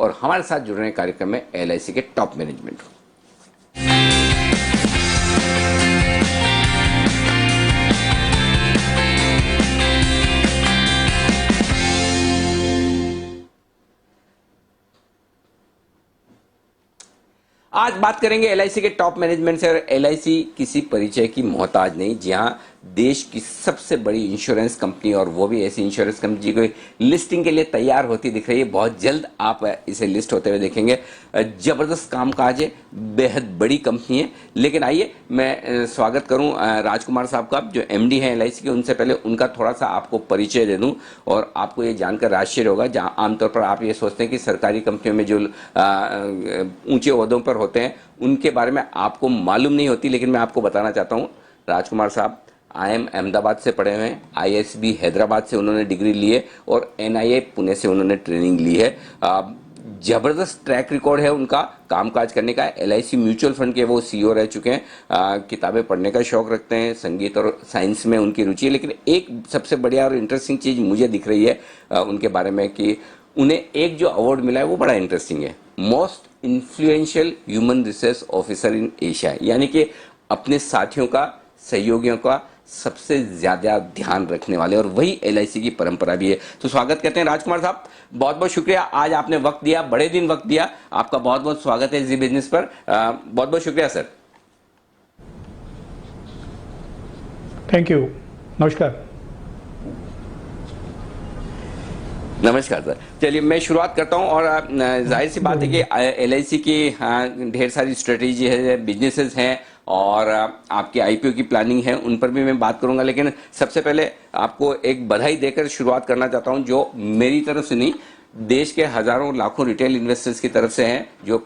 और हमारे साथ जुड़ रहे हैं कार्यक्रम में LIC के टॉप मैनेजमेंट। आज बात करेंगे LIC के टॉप मैनेजमेंट से। और LIC किसी परिचय की मोहताज नहीं, जहां देश की सबसे बड़ी इंश्योरेंस कंपनी, और वो भी ऐसी इंश्योरेंस कंपनी जो लिस्टिंग के लिए तैयार होती दिख रही है। बहुत जल्द आप इसे लिस्ट होते हुए देखेंगे। जबरदस्त कामकाज है, बेहद बड़ी कंपनी है। लेकिन आइए मैं स्वागत करूं राजकुमार साहब का, जो MD हैं LIC के। उनसे पहले उनका थोड़ा सा आपको परिचय दे दूं, और आपको ये जानकर आश्चर्य होगा, जहां आमतौर पर आप ये सोचते हैं कि सरकारी कंपनियों में जो ऊंचे ओहदों पर होते हैं उनके बारे में आपको मालूम नहीं होती। लेकिन मैं आपको बताना चाहता हूं, राजकुमार साहब IIM अहमदाबाद से पढ़े हुए हैं, ISB हैदराबाद से उन्होंने डिग्री ली है, और NIA पुणे से उन्होंने ट्रेनिंग ली है। जबरदस्त ट्रैक रिकॉर्ड है उनका कामकाज करने का। LIC म्यूचुअल फंड के वो CEO रह चुके हैं। किताबें पढ़ने का शौक रखते हैं, संगीत और साइंस में उनकी रुचि है। लेकिन एक सबसे बढ़िया और इंटरेस्टिंग चीज मुझे दिख रही है उनके बारे में, कि उन्हें एक जो अवार्ड मिला है वो बड़ा इंटरेस्टिंग है, most influential human resource officer in Asia. यानी कि अपने साथियों का, सहयोगियों का सबसे ज्यादा ध्यान रखने वाले, और वही LIC की परंपरा भी है। तो स्वागत करते हैं राजकुमार साहब, बहुत बहुत शुक्रिया, आज आपने वक्त दिया, बड़े दिन वक्त दिया। आपका बहुत बहुत स्वागत है जी बिजनेस पर। बहुत बहुत शुक्रिया सर। थैंक यू, नमस्कार। नमस्कार सर। चलिए मैं शुरुआत करता हूं, और जाहिर सी बात है कि LIC की ढेर सारी स्ट्रेटेजी है, बिजनेसेस हैं, और आपकी IPO की प्लानिंग है, उन पर भी मैं बात करूंगा। लेकिन सबसे पहले आपको एक बधाई देकर शुरुआत करना चाहता हूं, जो मेरी तरफ से नहीं, देश के हजारों लाखों रिटेल इन्वेस्टर्स की तरफ से हैं। जो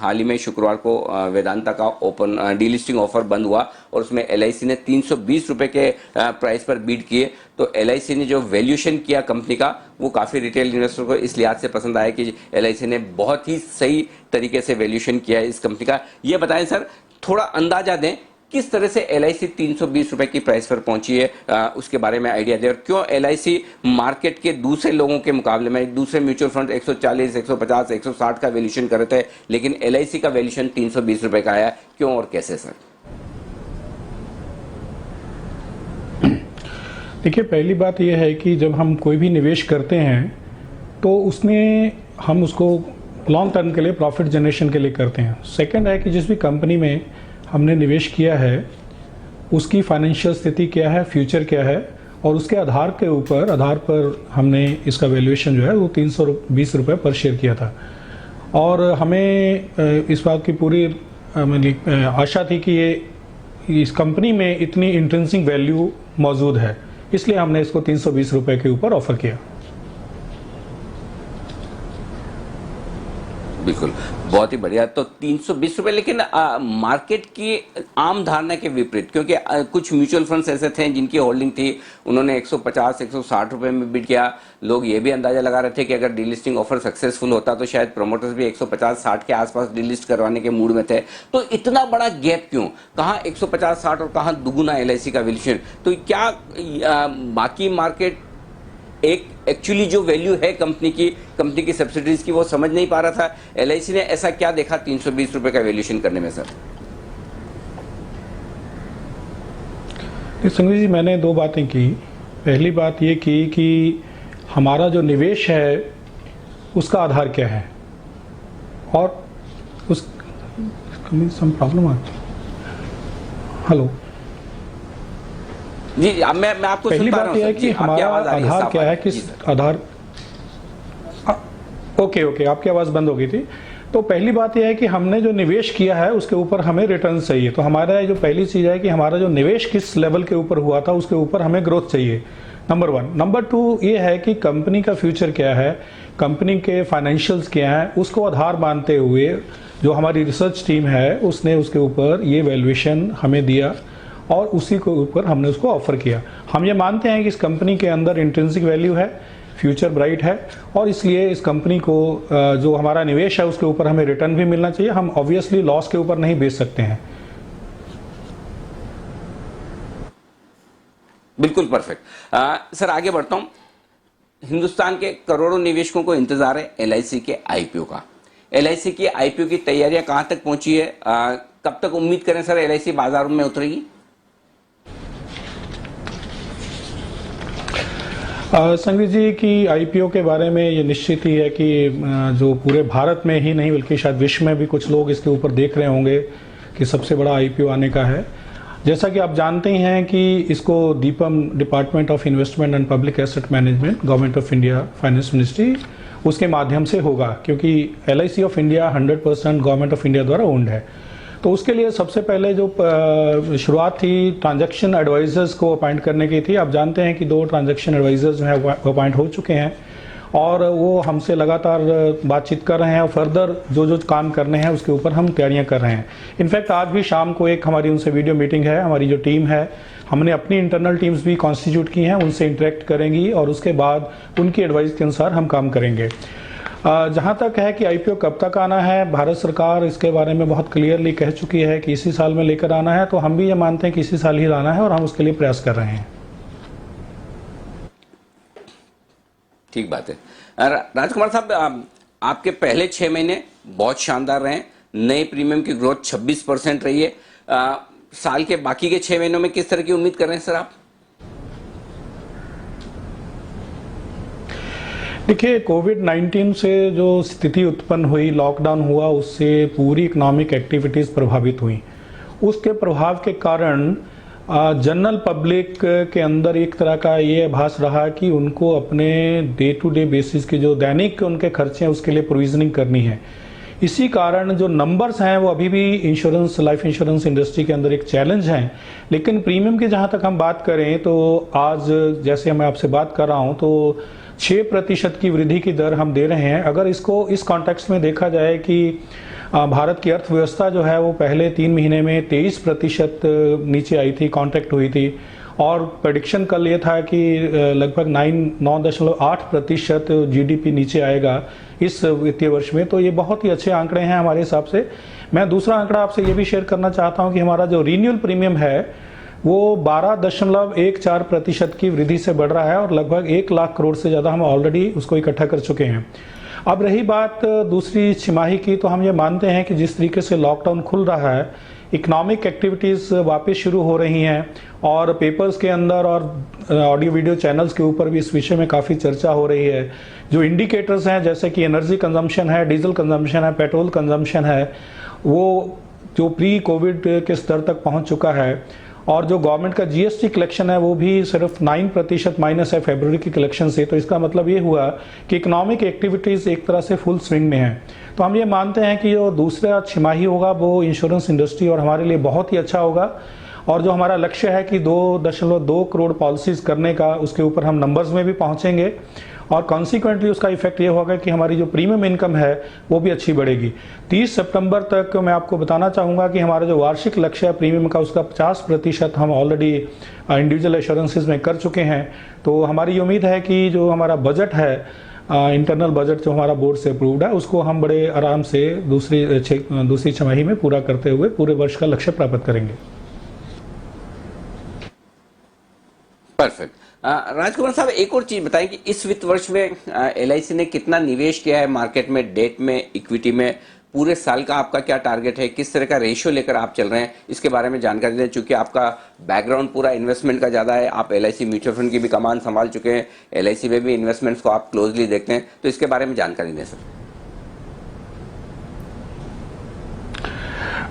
हाल ही में शुक्रवार को वेदांता का ओपन डीलिस्टिंग ऑफर बंद हुआ, और उसमें LIC ने 320 रुपए के प्राइस पर बीट किए। तो LIC ने जो वैल्यूएशन किया कंपनी का, वो काफी रिटेल इन्वेस्टर को इस लिहाज से पसंद आया कि LIC ने बहुत ही सही तरीके से वैल्यूएशन किया है इस कंपनी का। ये बताएं सर, थोड़ा अंदाजा दें किस तरह से LIC 320 रुपए की प्राइस पर पहुंची है, उसके बारे में आइडिया दें। और क्यों LIC मार्केट के दूसरे लोगों के मुकाबले में, दूसरे म्यूचुअल फंड 140, 150, 160 का वैल्यूएशन कर रहे थे, लेकिन LIC का वैल्यूएशन 320 रुपए का आया, क्यों और कैसे सर? देखिए, पहली बात यह है कि जब हम कोई भी निवेश करते हैं तो उसमें हम उसको लॉन्ग टर्म के लिए, प्रॉफिट जनरेशन के लिए करते हैं। सेकंड है कि जिस भी कंपनी में हमने निवेश किया है उसकी फाइनेंशियल स्थिति क्या है, फ्यूचर क्या है, और उसके आधार पर हमने इसका वैल्यूएशन जो है वो 320 रुपये पर शेयर किया था। और हमें इस बात की पूरी आशा थी कि इस कंपनी में इतनी इंट्रिंसिक वैल्यू मौजूद है, इसलिए हमने इसको 320 रुपये के ऊपर ऑफर किया। बिल्कुल, बहुत ही बढ़िया। तो 320 रुपए, लेकिन मार्केट की आम धारणा के विपरीत, क्योंकि कुछ म्यूचुअल फंड्स ऐसे थे जिनकी होल्डिंग थी, उन्होंने 150, 160 रुपए में बिड किया। लोग ये भी अंदाजा लगा रहे थे कि अगर डीलिस्टिंग ऑफर सक्सेसफुल होता तो शायद प्रमोटर्स भी 150-60 के आसपास डीलिस्ट करवाने के मूड में थे। तो इतना बड़ा गैप क्यों? कहाँ 150-60 और कहाँ दुगुना LIC का वैल्यूएशन? तो क्या बाकी मार्केट एक एक्चुअली जो वैल्यू है कंपनी की सब्सिडीज की, वो समझ नहीं पा रहा था? LIC ने ऐसा क्या देखा 320 रुपए का वैल्यूएशन करने में सर? संजय जी, मैंने दो बातें की। पहली बात ये की कि हमारा जो निवेश है उसका आधार क्या है, और उस सम प्रॉब्लम आती। हेलो जी, मैं आपको पहली बात यह है कि हमारा आधार क्या है, किस आधार। ओके, आपकी आवाज़ बंद हो गई थी। तो पहली बात यह है कि हमने जो निवेश किया है उसके ऊपर हमें रिटर्न चाहिए। तो हमारा जो पहली चीज़ है कि हमारा जो निवेश किस लेवल के ऊपर हुआ था उसके ऊपर हमें ग्रोथ चाहिए, नंबर 1। नंबर 2 ये है कि कंपनी का फ्यूचर क्या है, कंपनी के फाइनेंशियल्स क्या है, उसको आधार मानते हुए जो हमारी रिसर्च टीम है उसने उसके ऊपर ये वैल्यूएशन हमें दिया, और उसी के ऊपर हमने उसको ऑफर किया। हम ये मानते हैं कि इस कंपनी के अंदर इंट्रिंसिक वैल्यू है, फ्यूचर ब्राइट है, और इसलिए इस कंपनी को जो हमारा निवेश है उसके ऊपर हमें रिटर्न भी मिलना चाहिए। हम ऑब्वियसली लॉस के ऊपर नहीं बेच सकते हैं। बिल्कुल परफेक्ट। सर आगे बढ़ता हूं। हिंदुस्तान के करोड़ों निवेशकों को इंतजार है एलआईसी के आईपीओ का। एलआईसी की आईपीओ की तैयारियां कहां तक पहुंची है? कब तक उम्मीद करें सर एलआईसी बाजारों में उतरेगी? संघवी जी की आईपीओ के बारे में ये निश्चित ही है कि जो पूरे भारत में ही नहीं बल्कि शायद विश्व में भी कुछ लोग इसके ऊपर देख रहे होंगे कि सबसे बड़ा आईपीओ आने का है। जैसा कि आप जानते ही हैं कि इसको Deepam department of investment and public asset management government of India finance ministry उसके माध्यम से होगा, क्योंकि LIC of India 100% government of India द्वारा ओन्ड है। तो उसके लिए सबसे पहले जो शुरुआत थी ट्रांजैक्शन एडवाइजर्स को अपॉइंट करने की थी। आप जानते हैं कि 2 ट्रांजैक्शन एडवाइजर्स जो है अपॉइंट हो चुके हैं और वो हमसे लगातार बातचीत कर रहे हैं और फर्दर जो जो काम करने हैं उसके ऊपर हम तैयारियां कर रहे हैं। इनफैक्ट आज भी शाम को एक हमारी उनसे वीडियो मीटिंग है। हमारी जो टीम है, हमने अपनी इंटरनल टीम्स भी कॉन्स्टिट्यूट की हैं, उनसे इंटरेक्ट करेंगी और उसके बाद उनकी एडवाइस के अनुसार हम काम करेंगे। जहाँ तक है कि आईपीओ कब तक आना है, भारत सरकार इसके बारे में बहुत क्लियरली कह चुकी है कि इसी साल में लेकर आना है। तो हम भी ये मानते हैं कि इसी साल ही लाना है और हम उसके लिए प्रयास कर रहे हैं। ठीक बात है। राजकुमार साहब, आपके पहले 6 महीने बहुत शानदार रहे। नए प्रीमियम की ग्रोथ 26% रही है। साल के बाकी के 6 महीनों में किस तरह की उम्मीद कर रहे हैं सर आप? देखिए, कोविड-19 से जो स्थिति उत्पन्न हुई, लॉकडाउन हुआ, उससे पूरी इकोनॉमिक एक्टिविटीज़ प्रभावित हुई। उसके प्रभाव के कारण जनरल पब्लिक के अंदर एक तरह का ये आभास रहा कि उनको अपने डे टू डे बेसिस के जो दैनिक उनके खर्चे हैं उसके लिए प्रोविजनिंग करनी है। इसी कारण जो नंबर्स हैं वो अभी भी इंश्योरेंस, लाइफ इंश्योरेंस इंडस्ट्री के अंदर एक चैलेंज हैं। लेकिन प्रीमियम की जहाँ तक हम बात करें तो आज जैसे मैं आपसे बात कर रहा हूँ तो 6% की वृद्धि की दर हम दे रहे हैं। अगर इसको इस कॉन्टेक्स्ट में देखा जाए कि भारत की अर्थव्यवस्था जो है वो पहले 3 महीने में 23% नीचे आई थी, कॉन्ट्रैक्ट हुई थी और प्रेडिक्शन कल ये था कि लगभग 9.8% जीडीपी नीचे आएगा इस वित्तीय वर्ष में। तो ये बहुत ही अच्छे आंकड़े हैं हमारे हिसाब से। मैं दूसरा आंकड़ा आपसे ये भी शेयर करना चाहता हूँ कि हमारा जो रीन्यूअल प्रीमियम है वो 12.14% की वृद्धि से बढ़ रहा है और लगभग 1 लाख करोड़ से ज़्यादा हम ऑलरेडी उसको इकट्ठा कर चुके हैं। अब रही बात दूसरी छिमाही की, तो हम ये मानते हैं कि जिस तरीके से लॉकडाउन खुल रहा है, इकोनॉमिक एक्टिविटीज़ वापस शुरू हो रही हैं और पेपर्स के अंदर और ऑडियो वीडियो चैनल्स के ऊपर भी इस विषय में काफ़ी चर्चा हो रही है। जो इंडिकेटर्स हैं जैसे कि एनर्जी कंजम्पशन है, डीजल कंजम्पशन है, पेट्रोल कंजम्पशन है, वो जो प्री कोविड के स्तर तक पहुंच चुका है और जो गवर्नमेंट का जीएसटी कलेक्शन है वो भी सिर्फ 9% माइनस है फरवरी की कलेक्शन से। तो इसका मतलब ये हुआ कि इकोनॉमिक एक्टिविटीज़ एक तरह से फुल स्विंग में है। तो हम ये मानते हैं कि जो दूसरा छिमाही होगा वो इंश्योरेंस इंडस्ट्री और हमारे लिए बहुत ही अच्छा होगा और जो हमारा लक्ष्य है कि 2.2 करोड़ पॉलिसीज़ करने का, उसके ऊपर हम नंबर्स में भी पहुँचेंगे और कॉन्सिक्वेंटली उसका इफेक्ट ये होगा कि हमारी जो प्रीमियम इनकम है वो भी अच्छी बढ़ेगी। 30 सितंबर तक मैं आपको बताना चाहूँगा कि हमारा जो वार्षिक लक्ष्य है प्रीमियम का उसका 50% हम ऑलरेडी इंडिविजुअल एश्योरेंसेज में कर चुके हैं। तो हमारी उम्मीद है कि जो हमारा बजट है, इंटरनल बजट जो हमारा बोर्ड से अप्रूव्ड है, उसको हम बड़े आराम से दूसरी छमाही में पूरा करते हुए पूरे वर्ष का लक्ष्य प्राप्त करेंगे। परफेक्ट। राजकुमार साहब, एक और चीज बताएं कि इस वित्त वर्ष में एलआईसी ने कितना निवेश किया है मार्केट में, डेट में, इक्विटी में? पूरे साल का आपका क्या टारगेट है? किस तरह का रेशियो लेकर आप चल रहे हैं, इसके बारे में जानकारी दें। चूंकि आपका बैकग्राउंड पूरा इन्वेस्टमेंट का ज़्यादा है, आप एलआईसी म्यूचुअल फंड की भी कमान संभाल चुके हैं, एलआईसी में भी इन्वेस्टमेंट्स को आप क्लोजली देखते हैं, तो इसके बारे में जानकारी दें सर।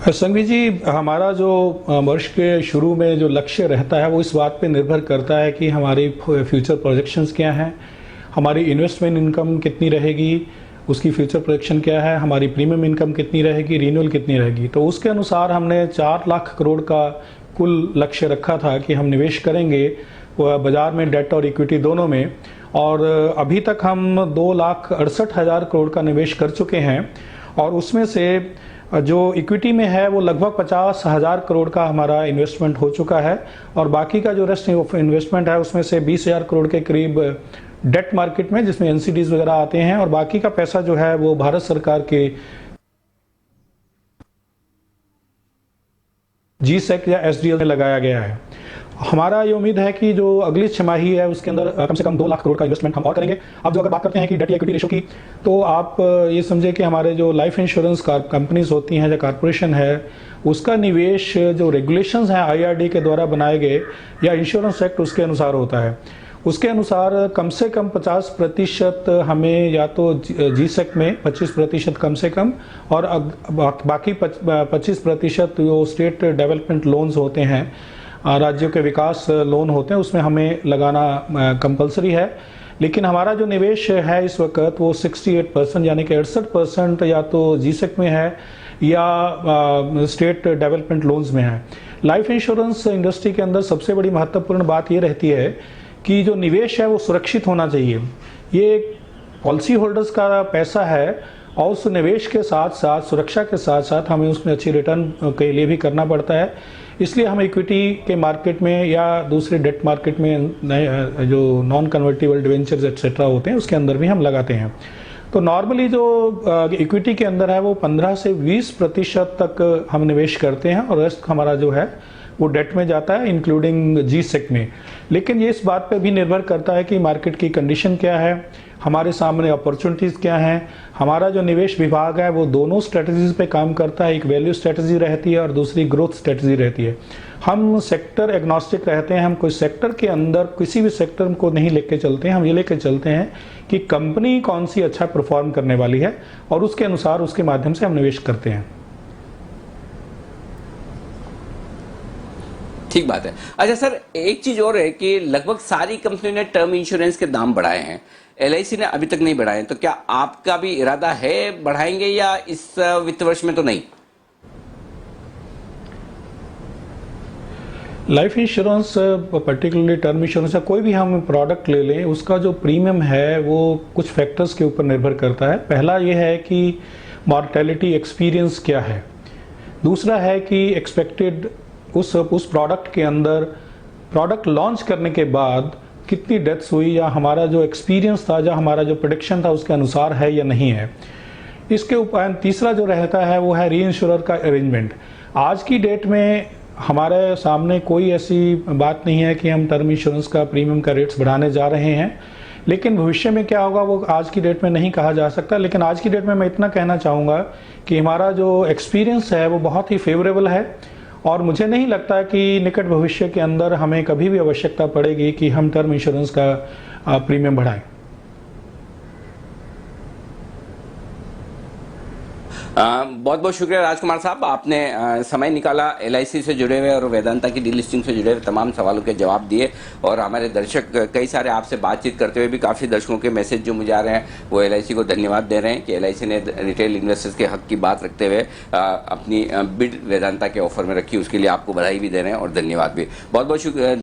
संघवी जी, हमारा जो वर्ष के शुरू में जो लक्ष्य रहता है वो इस बात पे निर्भर करता है कि हमारी फ्यूचर प्रोजेक्शंस क्या हैं, हमारी इन्वेस्टमेंट इनकम कितनी रहेगी, उसकी फ्यूचर प्रोजेक्शन क्या है, हमारी प्रीमियम इनकम कितनी रहेगी, रिन्यूअल कितनी रहेगी। तो उसके अनुसार हमने 4 लाख करोड़ का कुल लक्ष्य रखा था कि हम निवेश करेंगे बाजार में, डेट और इक्विटी दोनों में। और अभी तक हम 2,68,000 करोड़ का निवेश कर चुके हैं और उसमें से जो इक्विटी में है वो लगभग 50,000 करोड़ का हमारा इन्वेस्टमेंट हो चुका है और बाकी का जो रेस्ट इन्वेस्टमेंट है उसमें से 20,000 करोड़ के करीब डेट मार्केट में, जिसमें एनसीडीज वगैरह आते हैं, और बाकी का पैसा जो है वो भारत सरकार के जीसेक या एसडीएल में लगाया गया है। हमारा ये उम्मीद है कि जो अगली छमाही है उसके अंदर कम से कम 2 लाख करोड़ का इन्वेस्टमेंट हम और करेंगे। अब जो अगर बात करते हैं कि डेट इक्विटी रेशो की, तो आप ये समझे कि हमारे जो लाइफ इंश्योरेंस कंपनीज होती हैं, जो कॉरपोरेशन है, उसका निवेश जो रेगुलेशंस हैं आईआरडी के द्वारा बनाए गए या इंश्योरेंस एक्ट उसके अनुसार होता है। उसके अनुसार कम से कम 50% हमें या तो जी सेक्ट में 25% कम से कम, और बाकी 25% जो स्टेट डेवलपमेंट लोन्स होते हैं, राज्यों के विकास लोन होते हैं, उसमें हमें लगाना कंपलसरी है। लेकिन हमारा जो निवेश है इस वक्त वो 68% यानी कि 68% या तो जीसेक में है या स्टेट डेवलपमेंट लोन्स में है। लाइफ इंश्योरेंस इंडस्ट्री के अंदर सबसे बड़ी महत्वपूर्ण बात ये रहती है कि जो निवेश है वो सुरक्षित होना चाहिए। ये पॉलिसी होल्डर्स का पैसा है और उस निवेश के साथ साथ, सुरक्षा के साथ साथ हमें उसमें अच्छी रिटर्न के लिए भी करना पड़ता है। इसलिए हम इक्विटी के मार्केट में या दूसरे डेट मार्केट में जो नॉन कन्वर्टिबल डिवेंचर्स एक्सेट्रा होते हैं उसके अंदर भी हम लगाते हैं। तो नॉर्मली जो इक्विटी के अंदर है वो 15 से 20% तक हम निवेश करते हैं और रेस्ट हमारा जो है वो डेट में जाता है, इंक्लूडिंग जी सेक में। लेकिन ये इस बात पे भी निर्भर करता है कि मार्केट की कंडीशन क्या है, हमारे सामने अपॉर्चुनिटीज़ क्या हैं। हमारा जो निवेश विभाग है वो दोनों स्ट्रेटजीज पे काम करता है, एक वैल्यू स्ट्रेटजी रहती है और दूसरी ग्रोथ स्ट्रेटजी रहती है। हम सेक्टर एग्नोस्टिक रहते हैं, हम कोई सेक्टर के अंदर किसी भी सेक्टर को नहीं लेके चलते हैं, हम ये लेके चलते हैं कि कंपनी कौन सी अच्छा परफॉर्म करने वाली है और उसके अनुसार उसके माध्यम से हम निवेश करते हैं। ठीक बात है। अच्छा सर, एक चीज और है कि लगभग सारी कंपनियों ने टर्म इंश्योरेंस के दाम बढ़ाए हैं, एलआईसी ने अभी तक नहीं बढ़ाए, तो क्या आपका भी इरादा है बढ़ाएंगे या इस वित्त वर्ष में तो नहीं? Life insurance, particularly term insurance या कोई भी हम प्रोडक्ट ले लें, उसका जो प्रीमियम है वो कुछ फैक्टर्स के ऊपर निर्भर करता है। पहला ये है कि मॉर्टेलिटी एक्सपीरियंस क्या है, दूसरा है कि एक्सपेक्टेड उस प्रोडक्ट के अंदर प्रोडक्ट लॉन्च करने के बाद कितनी डेथ्स हुई या हमारा जो एक्सपीरियंस था, जो हमारा जो प्रेडिक्शन था उसके अनुसार है या नहीं है। इसके ऊपर तीसरा जो रहता है वो है री इंश्योरर का अरेंजमेंट। आज की डेट में हमारे सामने कोई ऐसी बात नहीं है कि हम टर्म इंश्योरेंस का प्रीमियम का रेट्स बढ़ाने जा रहे हैं, लेकिन भविष्य में क्या होगा वो आज की डेट में नहीं कहा जा सकता। लेकिन आज की डेट में मैं इतना कहना चाहूँगा कि हमारा जो एक्सपीरियंस है वो बहुत ही फेवरेबल है और मुझे नहीं लगता कि निकट भविष्य के अंदर हमें कभी भी आवश्यकता पड़ेगी कि हम टर्म इंश्योरेंस का प्रीमियम बढ़ाएं। बहुत बहुत शुक्रिया राजकुमार साहब, आपने समय निकाला, एलआईसी से जुड़े हुए और वेदांता की डीलिस्टिंग से जुड़े हुए तमाम सवालों के जवाब दिए। और हमारे दर्शक कई सारे आपसे बातचीत करते हुए भी काफ़ी दर्शकों के मैसेज जो मुझे आ रहे हैं वो एलआईसी को धन्यवाद दे रहे हैं कि एलआईसी ने रिटेल इन्वेस्टर्स के हक की बात रखते हुए अपनी बिड वेदांता के ऑफर में रखी, उसके लिए आपको बधाई भी दे रहे हैं और धन्यवाद भी। बहुत बहुत शुक्रिया।